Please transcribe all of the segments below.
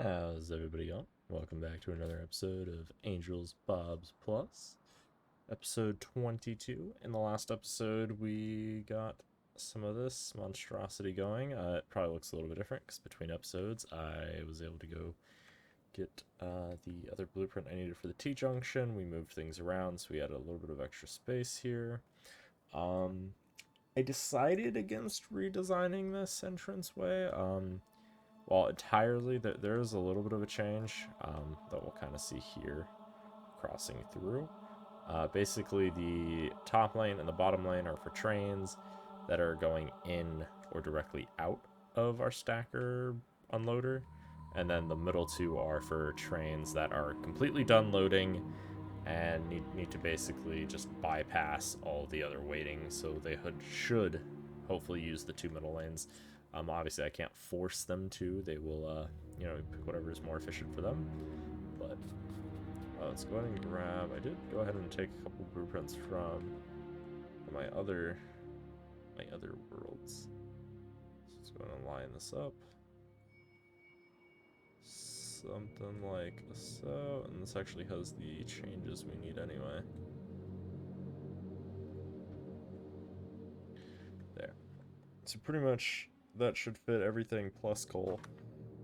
How's everybody going? Welcome back to another episode of AngelsBobs Plus, episode 22. In the last episode, we got some of this monstrosity going. It probably looks a little bit different because between episodes, I was able to go get the other blueprint I needed for the T-junction. We moved things around, so we had a little bit of extra space here. I decided against redesigning this entranceway. Well, entirely, there is a little bit of a change that we'll kind of see here crossing through. Basically, the top lane and the bottom lane are for trains that are going in or directly out of our stacker unloader. And then the middle two are for trains that are completely done loading and need to basically just bypass all the other waiting. So they should hopefully use the two middle lanes. Obviously, I can't force them to. They will, pick whatever is more efficient for them. But let's go ahead and grab. I did go ahead and take a couple blueprints from my other worlds. So let's go ahead and line this up. Something like so, and this actually has the changes we need anyway. There. So pretty much that should fit everything plus coal,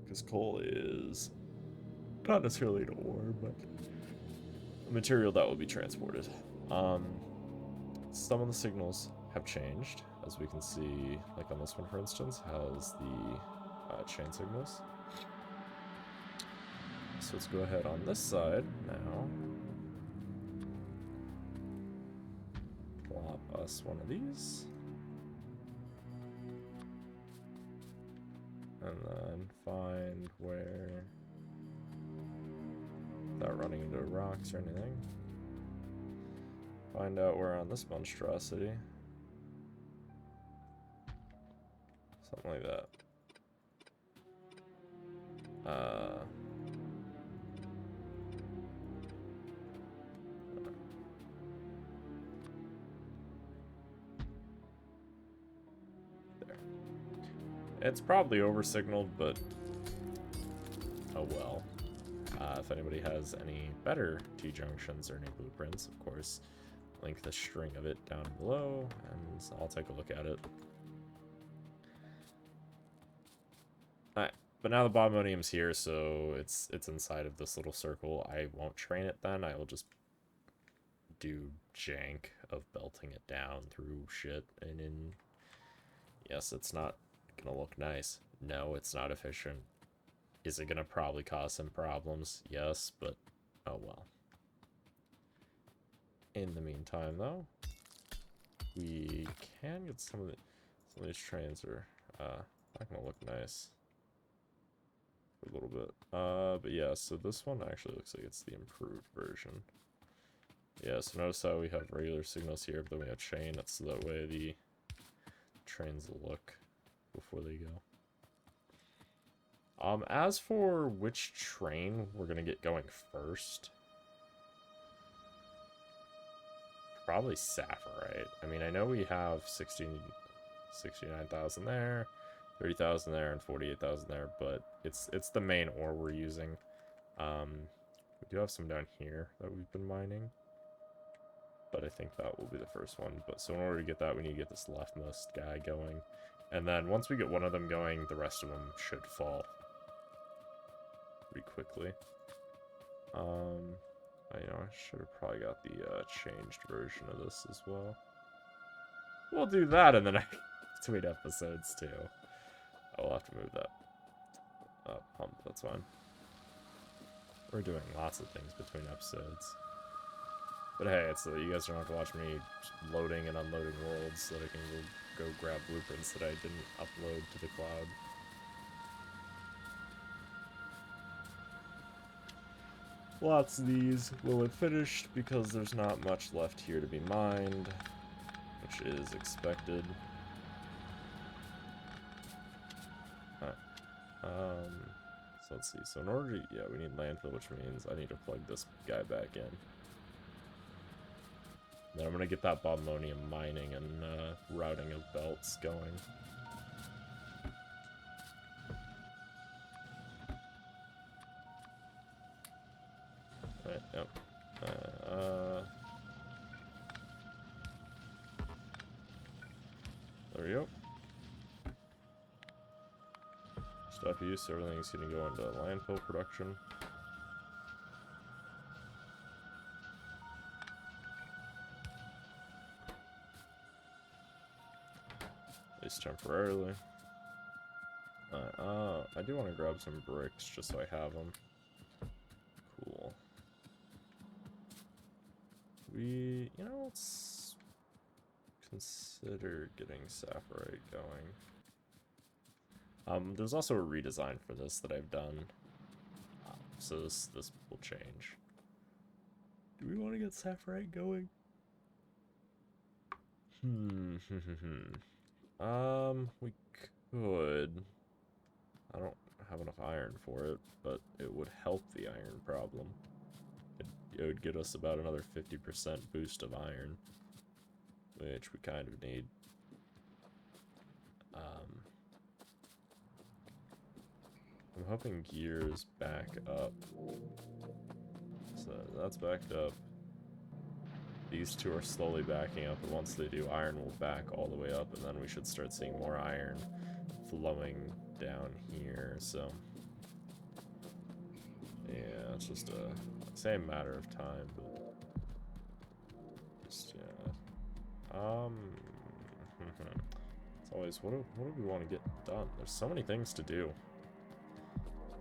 because coal is not necessarily an ore, but a material that will be transported. Some of the signals have changed, as we can see, like on this one, for instance, has the chain signals. So let's go ahead on this side now. Plop us one of these. And then find where, without running into rocks or anything, find out where on this monstrosity. Something like that. There. It's probably over-signaled, but oh well. If anybody has any better T-junctions or any blueprints, of course, link the string of it down below, and I'll take a look at it. Alright, but now the Bottleneck's here, so it's inside of this little circle. I won't train it then, I will just do jank of belting it down through shit, and in... Yes, it's not gonna look nice. No, it's not efficient. Is it gonna probably cause some problems? Yes, but oh well. In the meantime, though, we can get some of these trains are not gonna look nice for a little bit. But yeah, so this one actually looks like it's the improved version. Yeah, so notice how we have regular signals here, but then we have chain. That's so that way the trains look before they go. As for which train we're gonna get going first, probably Saphirite. I mean, I know we have 69,000 there, 30,000 there, and 48,000 there, but it's the main ore we're using. We do have some down here that we've been mining, but I think that will be the first one. But so in order to get that, we need to get this leftmost guy going, and then once we get one of them going, the rest of them should fall pretty quickly. I should have probably got the changed version of this as well. We'll do that in the next between episodes too. I'll have to move that pump. That's fine. We're doing lots of things between episodes. But hey, it's you guys don't have to watch me loading and unloading worlds so that I can go grab blueprints that I didn't upload to the cloud. Lots of these will have finished because there's not much left here to be mined, which is expected. So let's see. So in order to, yeah, we need landfill, which means I need to plug this guy back in. Then I'm gonna get that Bottleneck mining and routing of belts going. Alright, yep. There we go. Stop use, everything's gonna go into landfill production. At least temporarily. I do want to grab some bricks just so I have them. Cool. You know, let's consider getting saffrite going. There's also a redesign for this that I've done, so this will change. Do we want to get saffrite going? We could. I don't have enough iron for it, but it would help the iron problem. It would get us about another 50% boost of iron, which we kind of need. I'm hoping gears back up. So that's backed up. These two are slowly backing up, and once they do, iron will back all the way up, and then we should start seeing more iron flowing down here, so yeah, it's just a same matter of time, but just, yeah. It's always, what do we want to get done? There's so many things to do.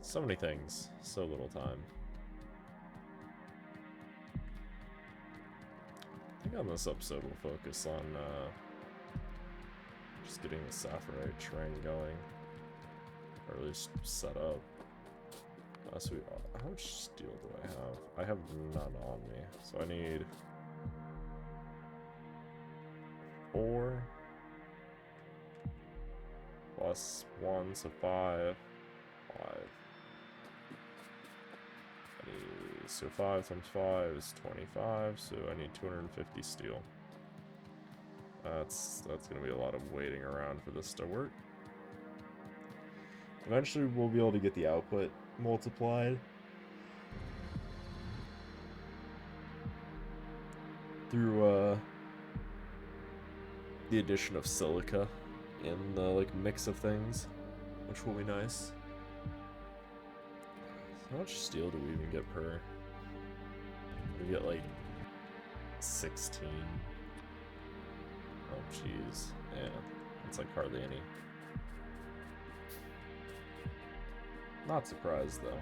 So many things, so little time. I think on this episode we'll focus on just getting the saffrite train going, or at least set up. So how much steel do I have? I have none on me, so I need 4 plus 1, so 5. 5. So 5 times 5 is 25, so I need 250 steel. That's gonna be a lot of waiting around for this to work. Eventually we'll be able to get the output multiplied through the addition of silica in the like mix of things, which will be nice. How much steel do we even get per? We get like 16. Oh jeez, yeah, it's like hardly any. Not surprised though.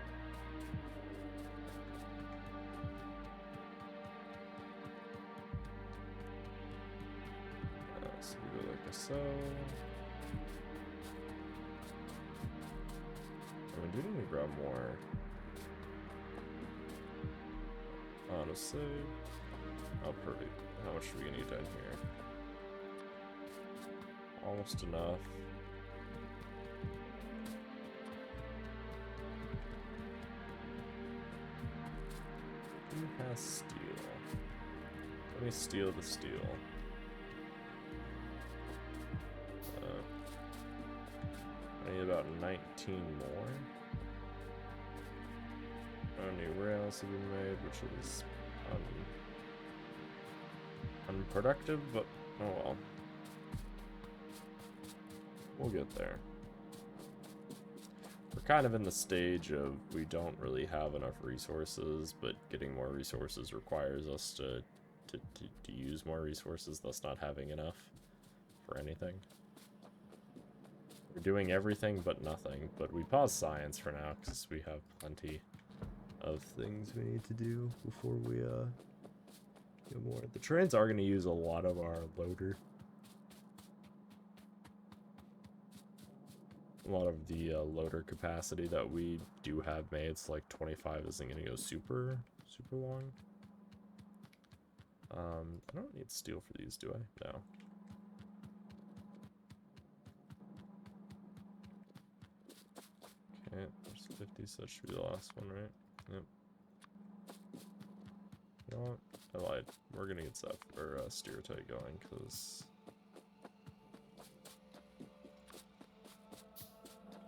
So we go like so. I mean, do we need to grab more? Honestly, oh perfect. How much do we need down here? Almost enough. Who has steel? Let me steal the steel. I need about 19 more. New rails have been made, which is unproductive, but oh well. We'll get there. We're kind of in the stage of we don't really have enough resources, but getting more resources requires us to use more resources, thus not having enough for anything. We're doing everything but nothing, but we pause science for now because we have plenty of things we need to do before we get more. The trains are going to use a lot of our loader. A lot of the loader capacity that we do have made. It's like 25 isn't going to go super long. I don't need steel for these, do I? No. Okay, there's 50, so that should be the last one, right? Yep. You know what? I lied. We're gonna get stuff or stereotype going because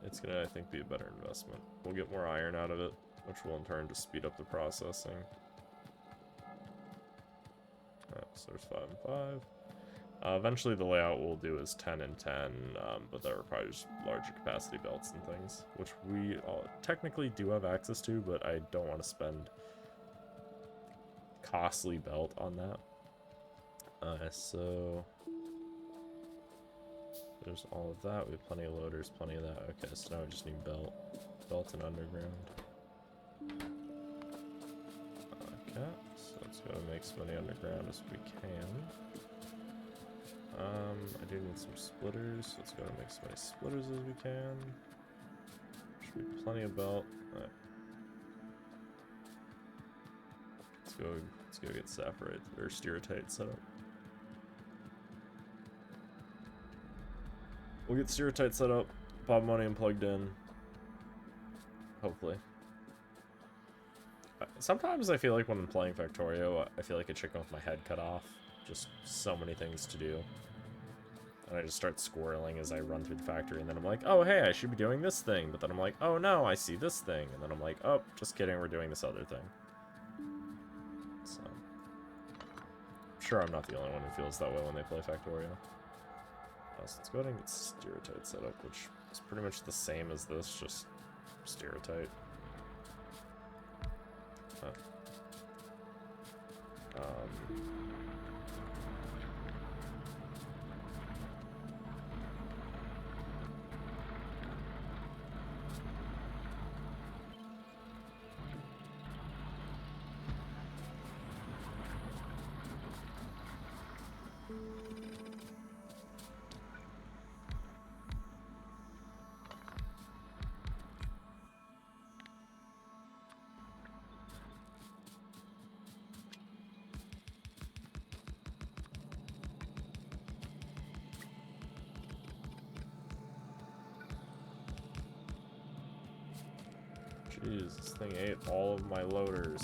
it's gonna, I think, be a better investment. We'll get more iron out of it, which will in turn just speed up the processing. So there's 5 and 5. Eventually the layout we'll do is 10 and 10, but that requires larger capacity belts and things, which we technically do have access to, but I don't want to spend costly belt on that. So there's all of that. We have plenty of loaders, plenty of that. Okay, so now we just need belt and underground. Okay, so let's go make as many underground as we can. I do need some splitters. Let's go make as many splitters as we can. Should be plenty of belt. Alright. Let's go get saprite or stereotype set up. We'll get stereotype set up, Bioprocessing plugged in. Hopefully. Sometimes I feel like when I'm playing Factorio, I feel like a chicken with my head cut off. Just so many things to do. And I just start squirreling as I run through the factory, and then I'm like, oh hey, I should be doing this thing, but then I'm like, oh no, I see this thing, and then I'm like, oh, just kidding, we're doing this other thing. So, I'm sure I'm not the only one who feels that way when they play Factorio. So let's go ahead and get stereotype set up, which is pretty much the same as this, just stereotype. Jeez, this thing ate all of my loaders.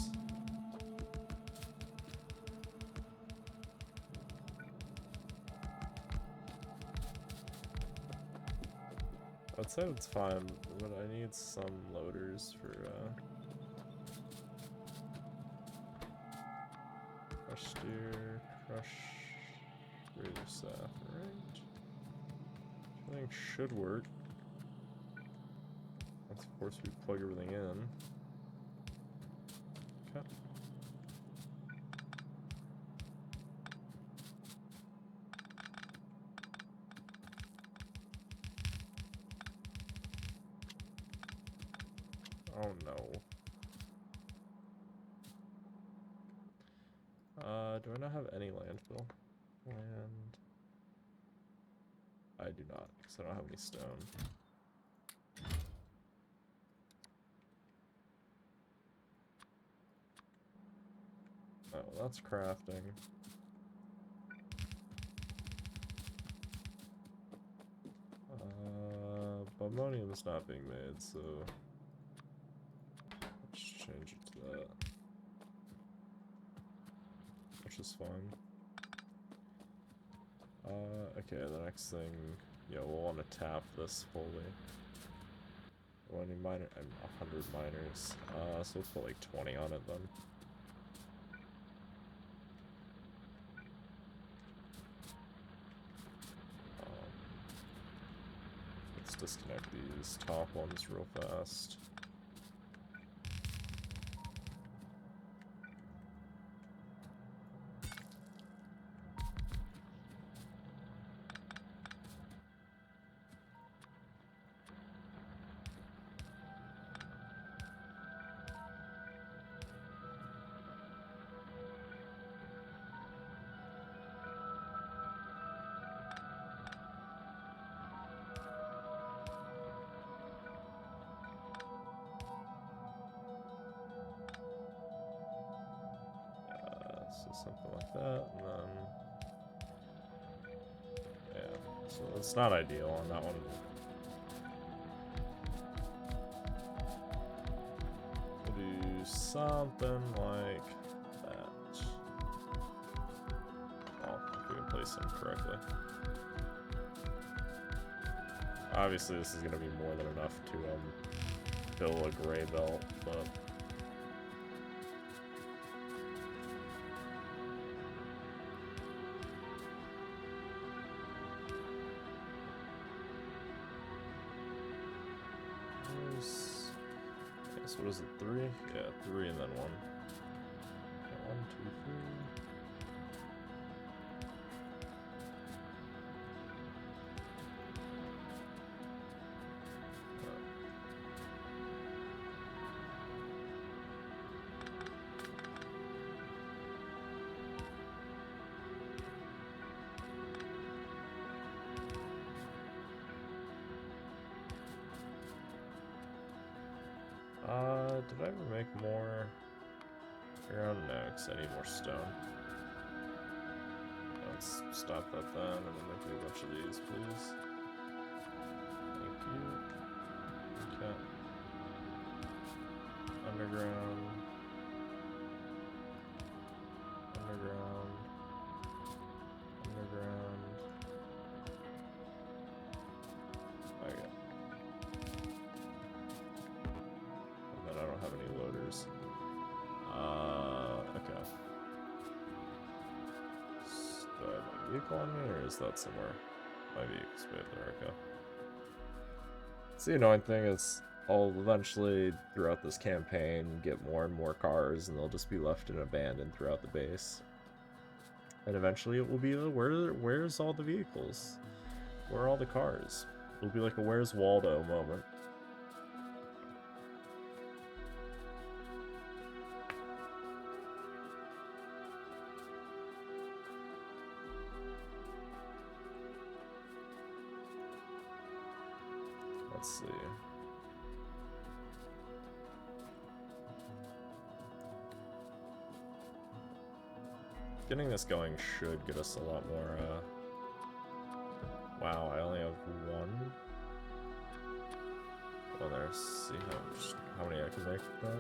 I'd say it's fine, but I need some loaders for, crush steer, crush razor saprite. I think should work. Once, of course, we plug everything in. Okay. Oh no. Do I not have any landfill? Land. I do not, because I don't have any stone. Oh, that's crafting. Ammonium is not being made, so let's change it to that. Which is fine. Okay, the next thing, yeah, we'll want to tap this fully. Well, I need 100 miners, so let's put like 20 on it then. Let's disconnect these top ones real fast. Something like that, and then yeah, so it's not ideal on that one. We'll do something like that. Oh, if we can place them correctly. Obviously, this is going to be more than enough to fill a gray belt, but. loaders. Yes, what is it, 3? Yeah, 3 and then 1. Okay, 1, 2, 3. Did I ever make more? Around no, because I need more stone. Let's stop that then, and then make me a bunch of these, please. Thank you. Okay. Underground. Underground. Underground. Okay. And then I don't have any loaders. Okay. Do I have my vehicle on me, or is that somewhere? My vehicle's way up there, okay. So the annoying thing is, I'll eventually, throughout this campaign, get more and more cars, and they'll just be left and abandoned throughout the base. And eventually it will be a, where's all the vehicles? Where are all the cars? It'll be like a Where's Waldo moment. Let's see. Getting this going should get us a lot more, wow, I only have 1. Well, there's, see how many I can make with that.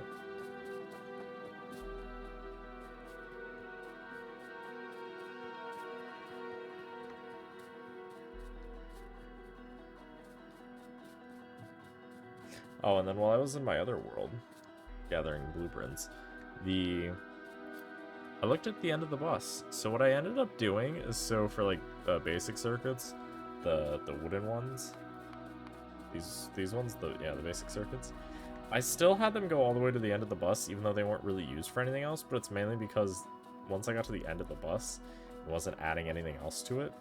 Oh, and then while I was in my other world, gathering blueprints, I looked at the end of the bus. So what I ended up doing is, so for like the basic circuits, the wooden ones, these ones, the basic circuits, I still had them go all the way to the end of the bus, even though they weren't really used for anything else. But it's mainly because once I got to the end of the bus, it wasn't adding anything else to it.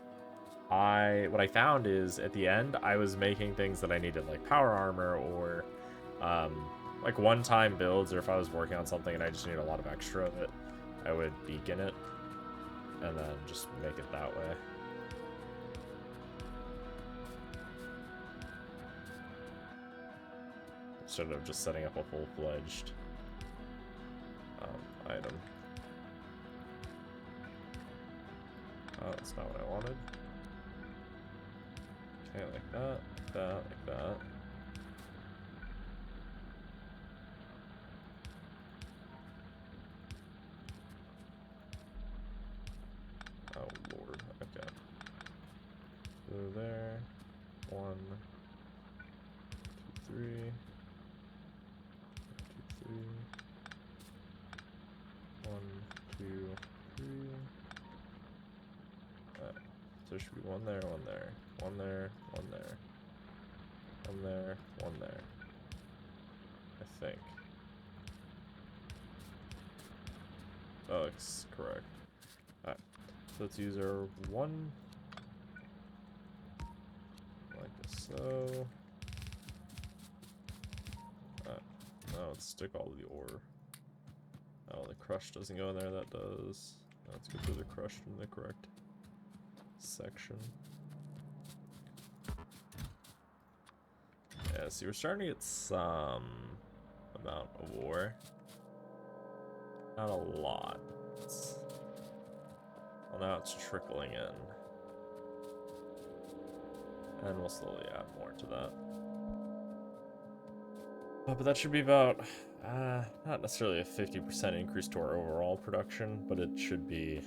What I found is at the end, I was making things that I needed, like power armor or like one-time builds, or if I was working on something and I just needed a lot of extra of it, I would beacon it and then just make it that way. Instead of just setting up a full-fledged item. Oh, that's not what I wanted. Okay, like that, like that. Oh lord, okay. So there, 1, 2, 3, 2, 3, 1, 2, 3. So there should be 1 there, 1 there, 1 there, 1 there, 1 there, 1 there. I think. That looks correct. Alright, so let's use our 1, like so. Now let's stick all of the ore. Oh, the crush doesn't go in there, that does. Now let's go through the crushed in the correct section. Yeah, see, we're starting to get some amount of ore. Not a lot. Well, now it's trickling in. And we'll slowly add more to that. Oh, but that should be about, not necessarily a 50% increase to our overall production, but it should be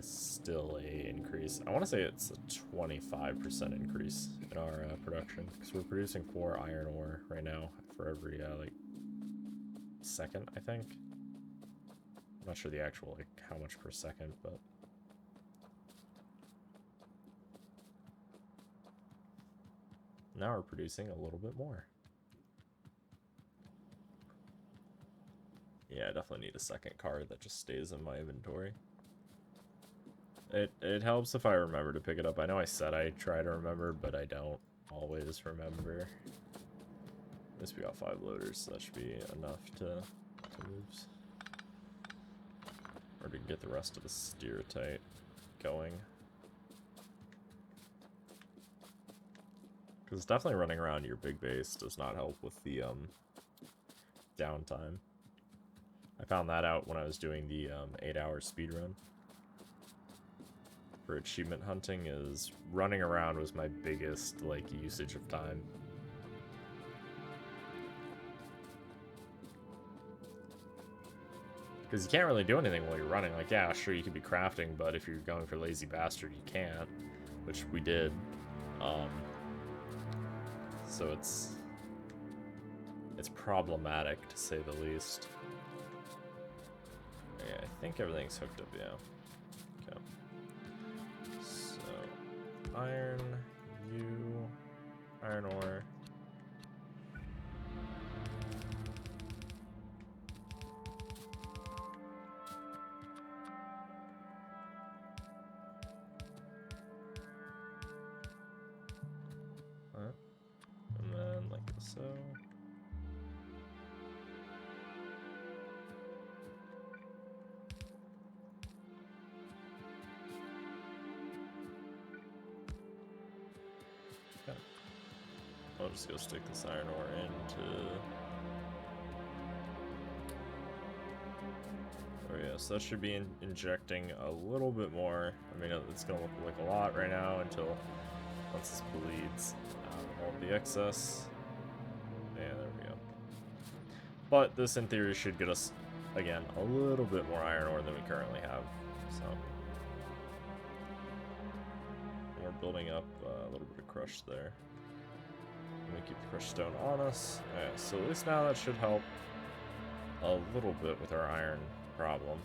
still a increase. I want to say it's a 25% increase in our production, because we're producing 4 iron ore right now for every, like, second, I think. I'm not sure the actual, like, how much per second, but... now we're producing a little bit more. Yeah, I definitely need a second card that just stays in my inventory. It helps if I remember to pick it up. I know I said I try to remember, but I don't always remember. At least we got 5 loaders, so that should be enough to move. Or to get the rest of the steertite going. Because it's definitely running around your big base does not help with the downtime. I found that out when I was doing the 8-hour speedrun. For achievement hunting, is running around was my biggest like usage of time. Because you can't really do anything while you're running. Like, yeah, sure, you could be crafting, but if you're going for Lazy Bastard, you can't. Which we did. So it's problematic, to say the least. Yeah, I think everything's hooked up, yeah. Okay. So, iron, iron ore. And then like so. Okay. I'll just go stick this iron ore into. Oh yeah, so that should be injecting a little bit more. I mean, it's gonna look like a lot right now until once this bleeds out all the excess. Yeah, there we go. But this, in theory, should get us, again, a little bit more iron ore than we currently have. So we're building up a little bit of crush there. Let me keep the crushed stone on us. Yeah, so at least now that should help a little bit with our iron problem.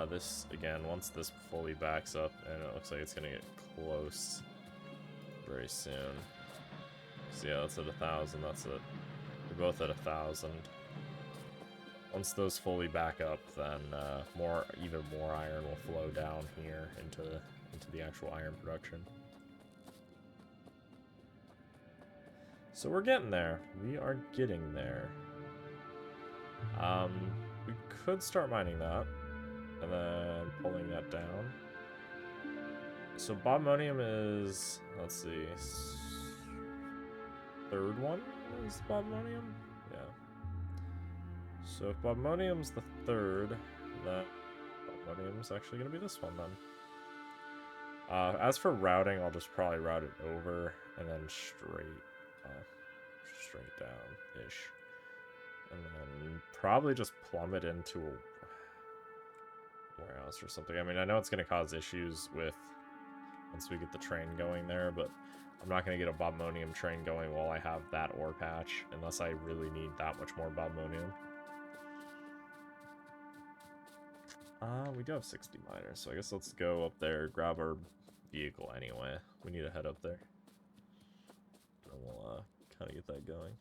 This, again, once this fully backs up, and it looks like it's going to get close very soon. So yeah, that's at 1,000, that's it. We're both at 1,000. Once those fully back up, then even more iron will flow down here into the actual iron production. So we're getting there. We are getting there. We could start mining that, and then pulling that down. So Bobmonium is, let's see, third one is Bobmonium? Yeah. So if Bobmonium's the third, then Bobmonium's actually going to be this one then. As for routing, I'll just probably route it over and then straight down-ish. And then probably just plumb it into a warehouse or something. I mean, I know it's going to cause issues with once we get the train going there, but I'm not going to get a Bobmonium train going while I have that ore patch, unless I really need that much more Bobmonium. We do have 60 miners, so I guess let's go up there, grab our vehicle anyway. We need to head up there. And we'll kind of get that going.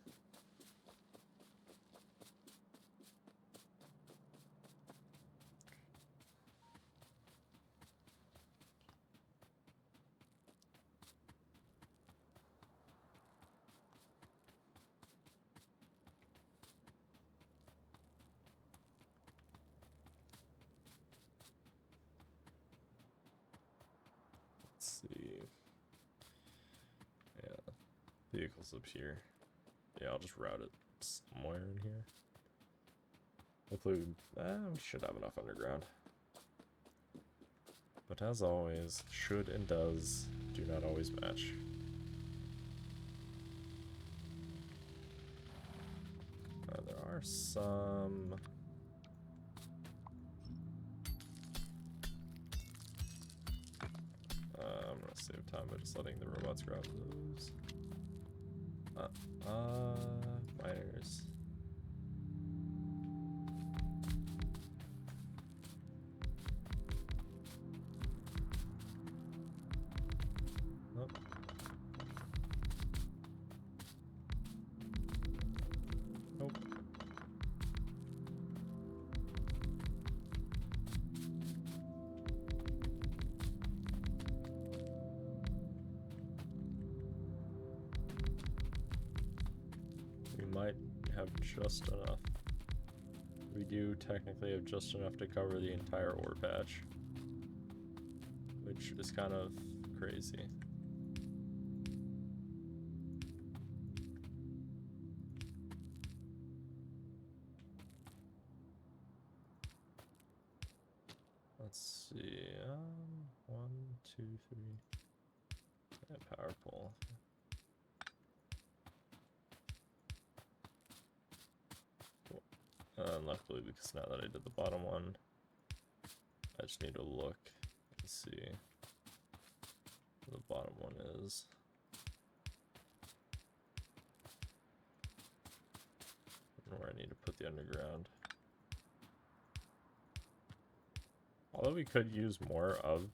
Vehicles up here. Yeah, I'll just route it somewhere in here. Hopefully, we should have enough underground. But as always, should and does do not always match. There are some... I'm gonna save time by just letting the robots grab those. Miners. Nope. Nope. have just enough. We do technically have just enough to cover the entire ore patch, which is kind of crazy. Let's see, 1, 2, 3, yeah, power pole. Cool. Luckily, because now that I did the bottom one, I just need to look and see where the bottom one is. And where I need to put the underground. Although we could use more of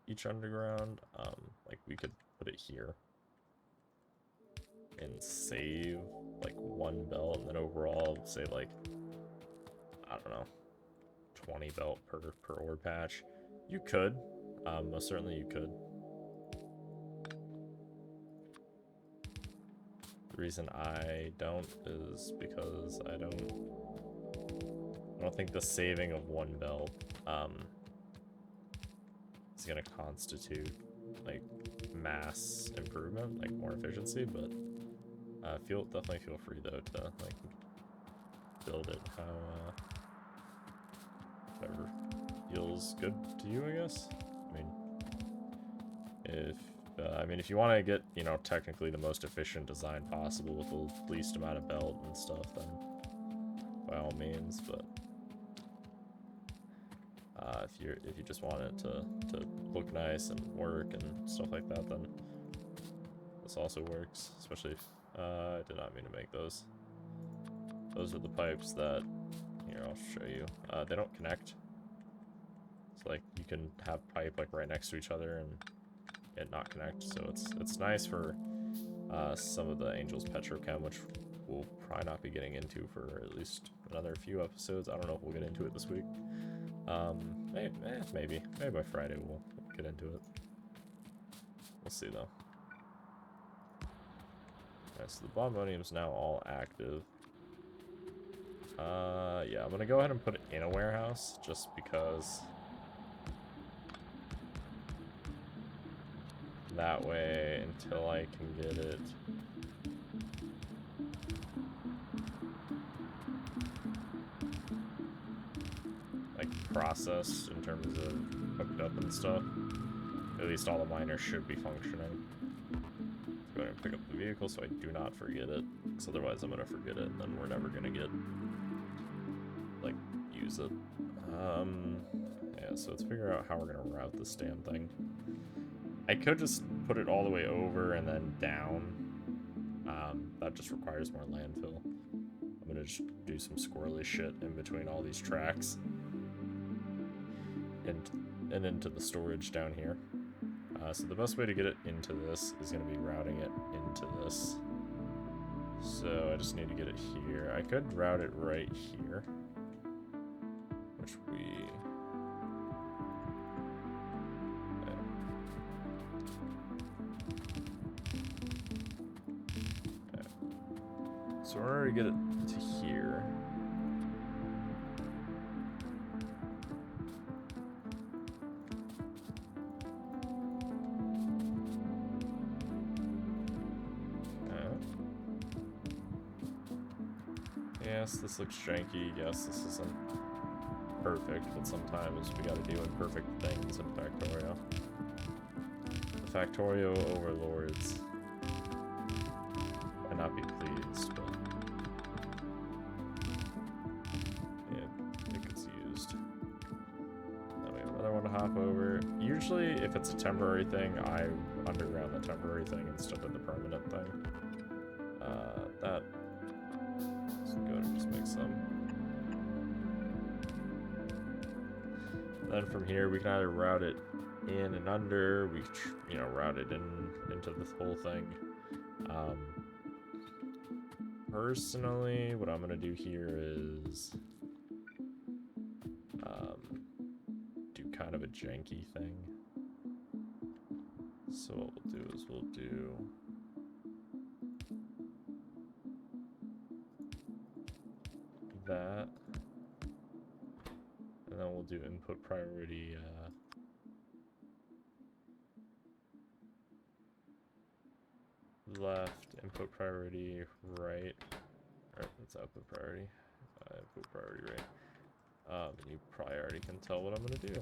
each underground, like we could put it here and save like 1 belt, and then overall say like, I don't know, 20 belt per ore patch. You could, most certainly you could. The reason I don't is because I don't think the saving of 1 belt is gonna constitute like mass improvement, like more efficiency, but definitely feel free though to like build it how whatever feels good to you, I guess. I mean, if you want to get, you know, technically the most efficient design possible with the least amount of belt and stuff, then by all means. But if you just want it to look nice and work and stuff like that, then this also works. Especially if I did not mean to make those. Those are the pipes that, here, I'll show you. They don't connect. It's like you can have pipe like right next to each other and it not connect. So it's nice for some of the Angels PetroChem, which we'll probably not be getting into for at least another few episodes. I don't know if we'll get into it this week. Maybe by Friday we'll get into it. We'll see though. Alright, so the Bombonium is now all active. Yeah, I'm gonna go ahead and put it in a warehouse just because that way until I can get it like processed in terms of hooked up and stuff. At least all the miners should be functioning. Go ahead and pick up the vehicle so I do not forget it, because otherwise I'm gonna forget it and then we're never gonna get like use it. Yeah, so let's figure out how we're gonna route this damn thing. I could just put it all the way over and then down. That just requires more landfill. I'm gonna just do some squirrely shit in between all these tracks and into the storage down here. So the best way to get it into this is gonna be routing it into this. So I just need to get it here. I could route it right here, which we... So in order to get it to here, yes, this looks janky. Yes, this isn't perfect, but sometimes we gotta do imperfect things in Factorio. The Factorio overlords might not be pleased, but hop over. Usually, if it's a temporary thing, I underground the temporary thing instead of the permanent thing. Let's go and just make some. Then from here, we can either route it in and under. We, route it into this whole thing. Personally, what I'm gonna do here is kind of a janky thing. So what we'll do is we'll do that. And then we'll do input priority, left, input priority right. Or that's output priority. Input priority right. And you probably already can tell what I'm gonna do.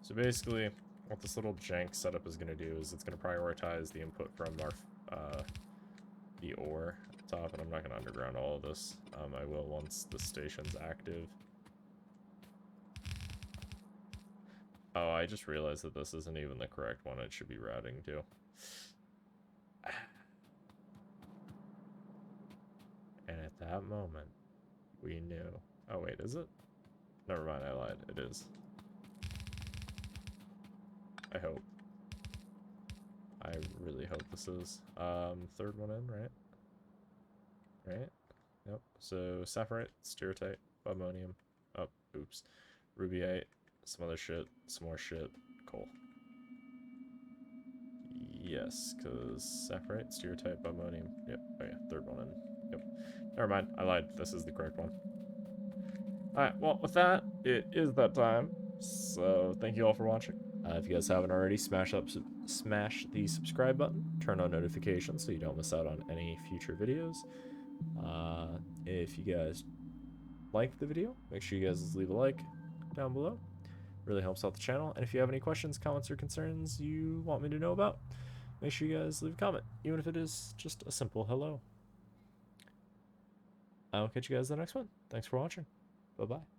So basically, what this little jank setup is gonna do is it's gonna prioritize the input from our the ore at the top, and I'm not gonna underground all of this. I will once the station's active. Oh, I just realized that this isn't even the correct one it should be routing to. And at that moment, we knew. Oh wait, is it? Never mind, I lied. It is. I hope. I really hope this is. Third one in, right? Right? Yep. So sapphirite, stereotype, ammonium. Oh, oops. Rubyite, some other shit, some more shit, coal. Yes, because sapphirite, stereotype, ammonium. Yep. Oh yeah, third one in. Yep. Never mind, I lied. This is the correct one. Alright, well, with that, it is that time. So, thank you all for watching. If you guys haven't already, smash the subscribe button, turn on notifications so you don't miss out on any future videos. If you guys like the video, make sure you guys leave a like down below. Really helps out the channel. And if you have any questions, comments, or concerns you want me to know about, make sure you guys leave a comment, even if it is just a simple hello. I'll catch you guys in the next one. Thanks for watching. Bye-bye.